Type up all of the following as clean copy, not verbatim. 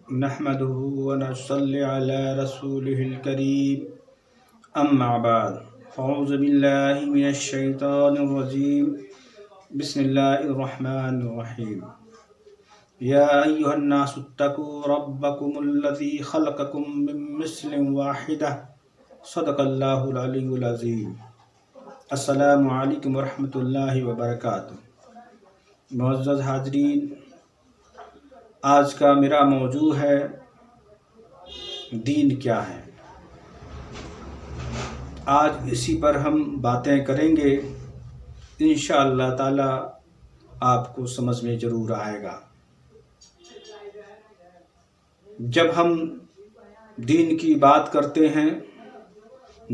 نحمده ونصلي على رسوله الكريم اما بعد فاعوذ بالله من الشيطان الرجيم بسم الله الرحمن الرحيم يا أيها الناس اتقوا ربكم الذي خلقكم من مثل واحدة صدق الله العلي العظيم۔ السلام علیکم ورحمۃ اللہ وبرکاتہ۔ معزز حاضرین، آج کا میرا موضوع ہے دین کیا ہے۔ آج اسی پر ہم باتیں کریں گے، انشاءاللہ تعالی آپ کو سمجھ میں ضرور آئے گا۔ جب ہم دین کی بات کرتے ہیں،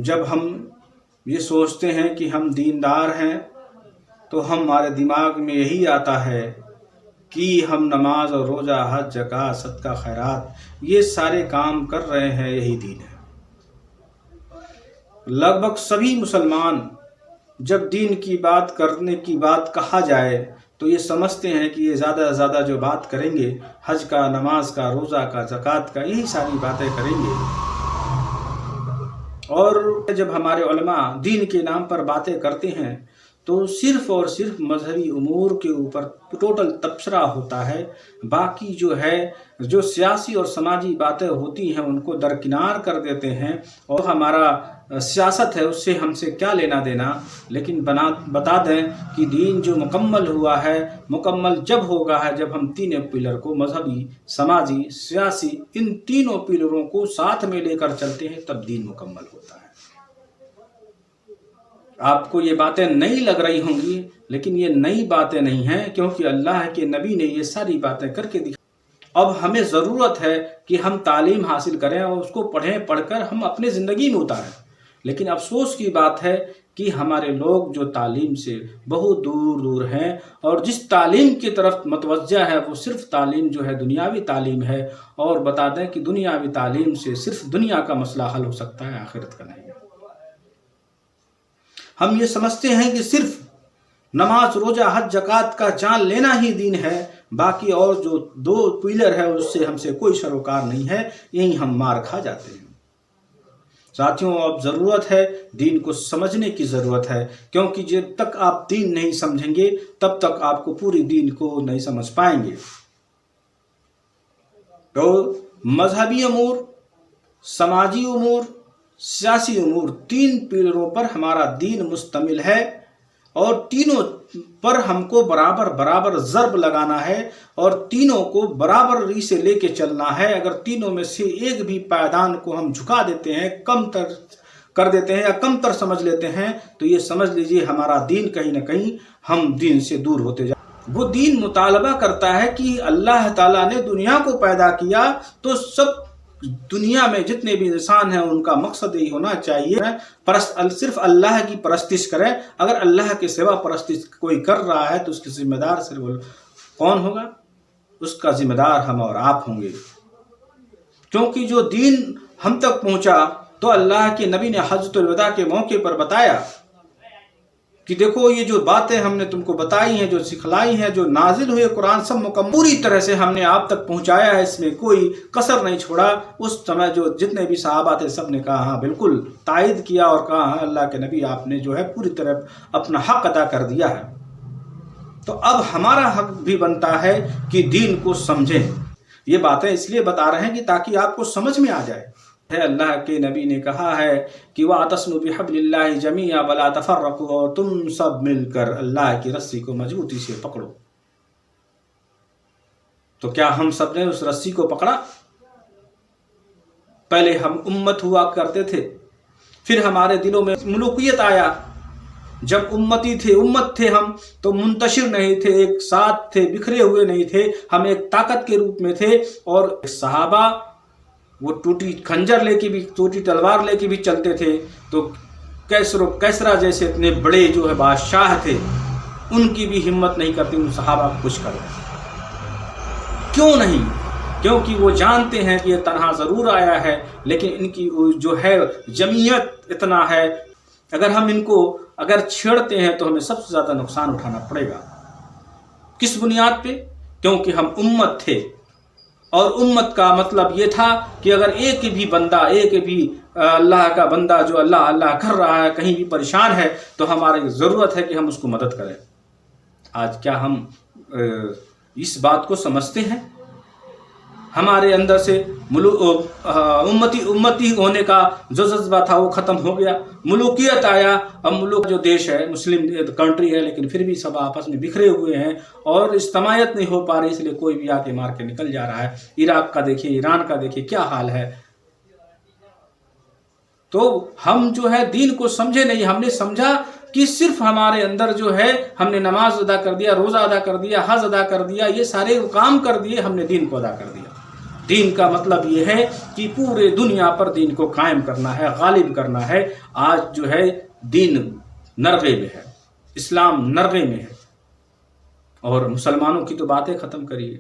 جب ہم یہ سوچتے ہیں کہ ہم دیندار ہیں، تو ہمارے دماغ میں یہی آتا ہے کہ ہم نماز اور روزہ، حج، زکوٰۃ، صدقہ، خیرات یہ سارے کام کر رہے ہیں، یہی دین ہے۔ لگ بھگ سبھی مسلمان جب دین کی بات کرنے کی بات کہا جائے تو یہ سمجھتے ہیں کہ یہ زیادہ سے زیادہ جو بات کریں گے حج کا، نماز کا، روزہ کا، زکوٰۃ کا، یہی ساری باتیں کریں گے۔ اور جب ہمارے علماء دین کے نام پر باتیں کرتے ہیں تو صرف اور صرف مذہبی امور کے اوپر ٹوٹل تبصرہ ہوتا ہے، باقی جو سیاسی اور سماجی باتیں ہوتی ہیں ان کو درکنار کر دیتے ہیں، اور ہمارا سیاست ہے اس سے ہم سے کیا لینا دینا۔ لیکن بتا دیں کہ دین جو مکمل ہوا ہے، مکمل جب ہوگا ہے جب ہم تینوں پلر کو، مذہبی، سماجی، سیاسی، ان تینوں پلروں کو ساتھ میں لے کر چلتے ہیں، تب دین مکمل ہوتا ہے۔ آپ کو یہ باتیں نئی لگ رہی ہوں گی، لیکن یہ نئی باتیں نہیں ہیں، کیونکہ اللہ کے نبی نے یہ ساری باتیں کر کے دکھا۔ اب ہمیں ضرورت ہے کہ ہم تعلیم حاصل کریں اور اس کو پڑھیں، پڑھ کر ہم اپنے زندگی میں اتاریں۔ لیکن افسوس کی بات ہے کہ ہمارے لوگ جو تعلیم سے بہت دور دور ہیں، اور جس تعلیم کی طرف متوجہ ہے وہ صرف تعلیم جو ہے دنیاوی تعلیم ہے، اور بتا دیں کہ دنیاوی تعلیم سے صرف دنیا کا مسئلہ حل ہو سکتا ہے، آخرت کا نہیں۔ ہم یہ سمجھتے ہیں کہ صرف نماز، روزہ، حج، زکوٰۃ کا جان لینا ہی دین ہے، باقی اور جو دو پلر ہے اس سے ہم سے کوئی سروکار نہیں ہے، یہی ہم مار کھا جاتے ہیں۔ ساتھیوں، اب ضرورت ہے دین کو سمجھنے کی ضرورت ہے، کیونکہ جب تک آپ دین نہیں سمجھیں گے تب تک آپ کو پوری دین کو نہیں سمجھ پائیں گے۔ تو مذہبی امور، سماجی امور، سیاسی امور، تین پلروں پر ہمارا دین مشتمل ہے، اور تینوں پر ہم کو برابر ضرب لگانا ہے، اور تینوں کو برابری سے لے کے چلنا ہے۔ اگر تینوں میں سے ایک بھی پائیدان کو ہم جھکا دیتے ہیں، کم تر کر دیتے ہیں یا کم تر سمجھ لیتے ہیں، تو یہ سمجھ لیجئے ہمارا دین کہیں نہ کہیں ہم دین سے دور ہوتے جائیں۔ وہ دین مطالبہ کرتا ہے کہ اللہ تعالیٰ نے دنیا کو پیدا کیا تو سب دنیا میں جتنے بھی انسان ہیں ان کا مقصد یہی ہونا چاہیے صرف اللہ کی پرستش کریں۔ اگر اللہ کے سوا پرستش کوئی کر رہا ہے تو اس کے ذمہ دار صرف کون ہوگا؟ اس کا ذمہ دار ہم اور آپ ہوں گے، کیونکہ جو دین ہم تک پہنچا تو اللہ کے نبی نے حجۃ الوداع کے موقع پر بتایا کہ دیکھو یہ جو باتیں ہم نے تم کو بتائی ہیں، جو سکھلائی ہیں، جو نازل ہوئے قرآن، سب مکمل پوری طرح سے ہم نے آپ تک پہنچایا ہے، اس میں کوئی کسر نہیں چھوڑا۔ اس سمے جو جتنے بھی صحابہ تھے سب نے کہا ہاں بالکل، تائید کیا اور کہا ہاں اللہ کے نبی آپ نے جو ہے پوری طرح اپنا حق ادا کر دیا ہے۔ تو اب ہمارا حق بھی بنتا ہے کہ دین کو سمجھیں۔ یہ باتیں اس لیے بتا رہے ہیں کہ تاکہ آپ کو سمجھ میں آ جائے۔ اللہ کے نبی نے کہا ہے کہ وَاعْتَصِمُوا بِحَبْلِ اللَّهِ جَمِيعًا وَلَا تَفَرَّقُوا، اور تم سب مل کر اللہ کی رسی کو مضبوطی سے پکڑو۔ تو کیا ہم سب نے اس رسی کو پکڑا؟ پہلے ہم امت ہوا کرتے تھے، پھر ہمارے دلوں میں ملوکیت آیا۔ جب امت تھے ہم تو منتشر نہیں تھے، ایک ساتھ تھے، بکھرے ہوئے نہیں تھے، ہم ایک طاقت کے روپ میں تھے۔ اور صحابہ وہ ٹوٹی خنجر لے کے بھی، ٹوٹی تلوار لے کے بھی چلتے تھے، تو کیسرا جیسے اتنے بڑے جو ہے بادشاہ تھے، ان کی بھی ہمت نہیں کرتی ان صحابہ کو کچھ کرے۔ کیوں نہیں؟ کیونکہ وہ جانتے ہیں کہ یہ تنہا ضرور آیا ہے، لیکن ان کی جو ہے جمعیت اتنا ہے، اگر ہم ان کو چھیڑتے ہیں تو ہمیں سب سے زیادہ نقصان اٹھانا پڑے گا۔ کس بنیاد پہ؟ کیونکہ ہم امت تھے، اور امت کا مطلب یہ تھا کہ اگر ایک بھی بندہ، ایک بھی اللہ کا بندہ جو اللہ اللہ کر رہا ہے کہیں بھی پریشان ہے تو ہماری ضرورت ہے کہ ہم اس کو مدد کریں۔ آج کیا ہم اس بات کو سمجھتے ہیں؟ ہمارے اندر سے امتی ہونے کا جو جذبہ تھا وہ ختم ہو گیا، ملوکیت آیا۔ اب ملک جو دیش ہے مسلم کنٹری ہے، لیکن پھر بھی سب آپس میں بکھرے ہوئے ہیں اور اجتماعیت نہیں ہو پا رہی، اس لیے کوئی بھی آ کے مار کے نکل جا رہا ہے۔ عراق کا دیکھیے، ایران کا دیکھیے کیا حال ہے۔ تو ہم جو ہے دین کو سمجھے نہیں، ہم نے سمجھا کہ صرف ہمارے اندر جو ہے ہم نے نماز ادا کر دیا، روزہ ادا کر دیا، حج ادا کر دیا، یہ سارے کام کر دیے، ہم نے دین کو ادا کر دیا۔ دین کا مطلب یہ ہے کہ پورے دنیا پر دین کو قائم کرنا ہے، غالب کرنا ہے۔ آج جو ہے دین نرغے میں ہے، اسلام نرغے میں ہے، اور مسلمانوں کی تو باتیں ختم کریے۔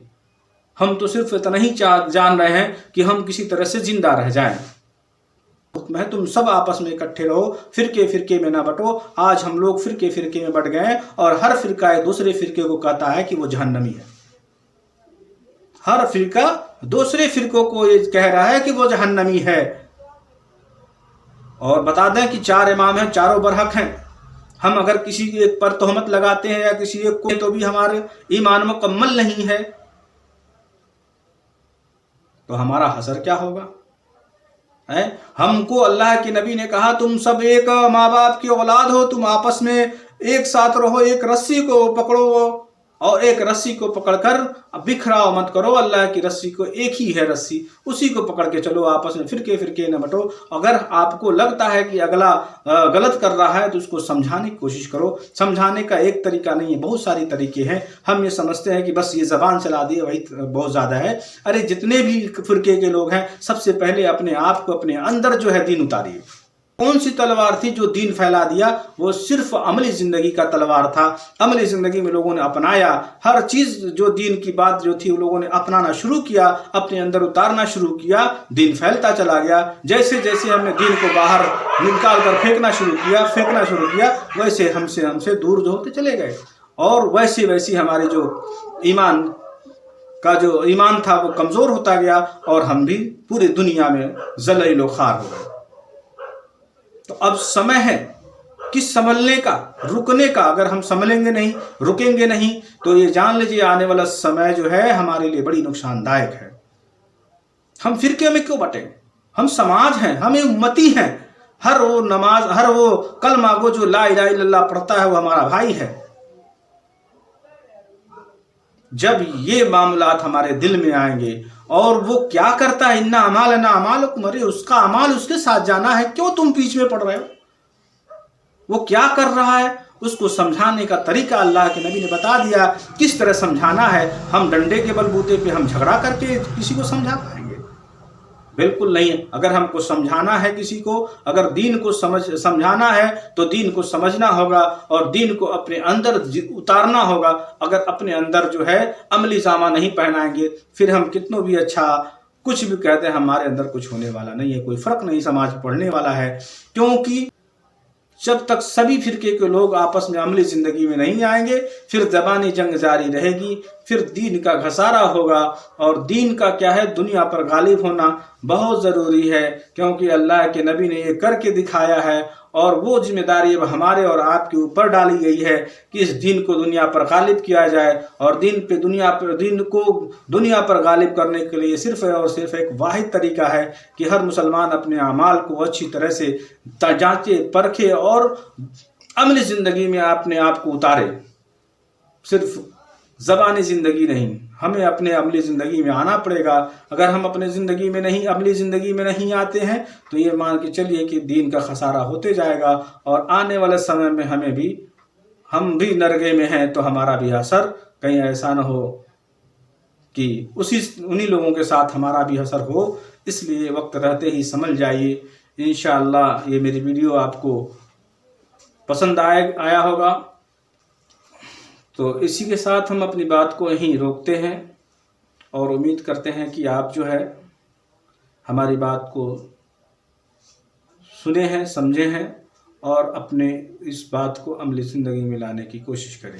ہم تو صرف اتنا ہی جان رہے ہیں کہ ہم کسی طرح سے زندہ رہ جائیں۔ میں تم سب آپس میں اکٹھے رہو، فرقے فرقے میں نہ بٹو۔ آج ہم لوگ فرقے فرقے میں بٹ گئے اور ہر فرقہ دوسرے فرقے کو کہتا ہے کہ وہ جہنمی ہے۔ ہر فرقہ دوسرے فرقوں کو یہ کہہ رہا ہے کہ وہ جہنمی ہے، اور بتا دیں کہ 4 امام ہیں، چاروں برحق ہیں۔ ہم اگر کسی ایک پر تہمت لگاتے ہیں یا کسی ایک کو، تو بھی ہمارے ایمان مکمل نہیں ہے، تو ہمارا حشر کیا ہوگا؟ ہم کو اللہ کے نبی نے کہا تم سب ایک ماں باپ کی اولاد ہو، تم آپس میں ایک ساتھ رہو، ایک رسی کو پکڑو اور ایک رسی کو پکڑ کر بکھراؤ مت کرو۔ اللہ کی رسی کو ایک ہی ہے رسی، اسی کو پکڑ کے چلو، آپس میں فرقے فرقے نہ بٹو۔ اگر آپ کو لگتا ہے کہ اگلا غلط کر رہا ہے تو اس کو سمجھانے کی کوشش کرو۔ سمجھانے کا ایک طریقہ نہیں ہے، بہت ساری طریقے ہیں۔ ہم یہ سمجھتے ہیں کہ بس یہ زبان چلا دی وہی بہت زیادہ ہے۔ ارے جتنے بھی فرقے کے لوگ ہیں، سب سے پہلے اپنے آپ کو، اپنے اندر جو ہے دین اتاریے۔ کون سی تلوار تھی جو دین پھیلا دیا؟ وہ صرف عملی زندگی کا تلوار تھا۔ عملی زندگی میں لوگوں نے اپنایا ہر چیز، جو دین کی بات جو تھی وہ لوگوں نے اپنانا شروع کیا، اپنے اندر اتارنا شروع کیا، دین پھیلتا چلا گیا۔ جیسے جیسے ہم نے دین کو باہر نکال کر پھینکنا شروع کیا، ویسے ہم سے دور ہوتے چلے گئے، اور ویسے ویسے ہمارے جو ایمان تھا وہ کمزور ہوتا گیا، اور ہم بھی پوری دنیا میں ذلیل و خوار ہو گئے۔ تو اب سمے ہے کس سنبھلنے کا، رکنے کا۔ اگر ہم سنبھلیں گے نہیں، رکیں گے نہیں، تو یہ جان لیجیے آنے والا سمے جو ہے ہمارے لیے بڑی نقصان دائق ہے۔ ہم فرقے میں کیوں بٹیں؟ ہم سماج ہیں، ہم امتی ہیں۔ ہر وہ نماز، ہر وہ کلمہ گو جو لا الہ الا اللہ پڑھتا ہے وہ ہمارا بھائی ہے۔ جب یہ معاملات ہمارے دل میں آئیں گے، اور وہ کیا کرتا ہے، اِنَّ أَعْمَالَنَا أَعْمَالُكُمْ، ارے اس کا اعمال اس کے ساتھ جانا ہے، کیوں تم پیچھ میں پڑ رہے ہو؟ وہ کیا کر رہا ہے، اس کو سمجھانے کا طریقہ اللہ کے نبی نے بتا دیا، کس طرح سمجھانا ہے۔ ہم ڈنڈے کے بلبوتے پہ ہم جھگڑا کر کے کسی کو سمجھا پائیں گے؟ بالکل نہیں۔ اگر ہم کو سمجھانا ہے کسی کو، اگر دین کو سمجھانا ہے تو دین کو سمجھنا ہوگا اور دین کو اپنے اندر اتارنا ہوگا۔ اگر اپنے اندر جو ہے عملی جامہ نہیں پہنائیں گے، پھر ہم کتنوں بھی اچھا کچھ بھی کہتے ہیں، ہمارے اندر کچھ ہونے والا نہیں ہے، کوئی فرق نہیں سماج پڑھنے والا ہے۔ کیونکہ جب تک سبھی فرقے کے لوگ آپس میں عملی زندگی میں نہیں آئیں گے، پھر زبانی جنگ جاری رہے گی، پھر دین کا گھسارہ ہوگا۔ اور دین کا کیا ہے، دنیا پر غالب ہونا بہت ضروری ہے، کیونکہ اللہ کے نبی نے یہ کر کے دکھایا ہے، اور وہ ذمہ داری اب ہمارے اور آپ کے اوپر ڈالی گئی ہے کہ اس دین کو دنیا پر غالب کیا جائے۔ اور دین کو دنیا پر غالب کرنے کے لیے صرف اور صرف ایک واحد طریقہ ہے کہ ہر مسلمان اپنے اعمال کو اچھی طرح سے جانچے پرکھے اور عملی زندگی میں اپنے آپ کو اتارے، صرف زبانی زندگی نہیں۔ ہمیں اپنے عملی زندگی میں آنا پڑے گا۔ اگر ہم اپنے زندگی میں نہیں، عملی زندگی میں نہیں آتے ہیں، تو یہ مان کے چلیے کہ دین کا خسارہ ہوتے جائے گا، اور آنے والے سمے میں ہم بھی نرگے میں ہیں، تو ہمارا بھی اثر کہیں ایسا نہ ہو کہ انہی لوگوں کے ساتھ ہمارا بھی اثر ہو۔ اس لیے وقت رہتے ہی سمجھ جائیے۔ انشاءاللہ یہ میری ویڈیو آپ کو پسند آیا ہوگا۔ تو اسی کے ساتھ ہم اپنی بات کو یہیں روکتے ہیں، اور امید کرتے ہیں کہ آپ جو ہے ہماری بات کو سنے ہیں، سمجھے ہیں، اور اپنے اس بات کو عملی زندگی میں لانے کی کوشش کریں گے۔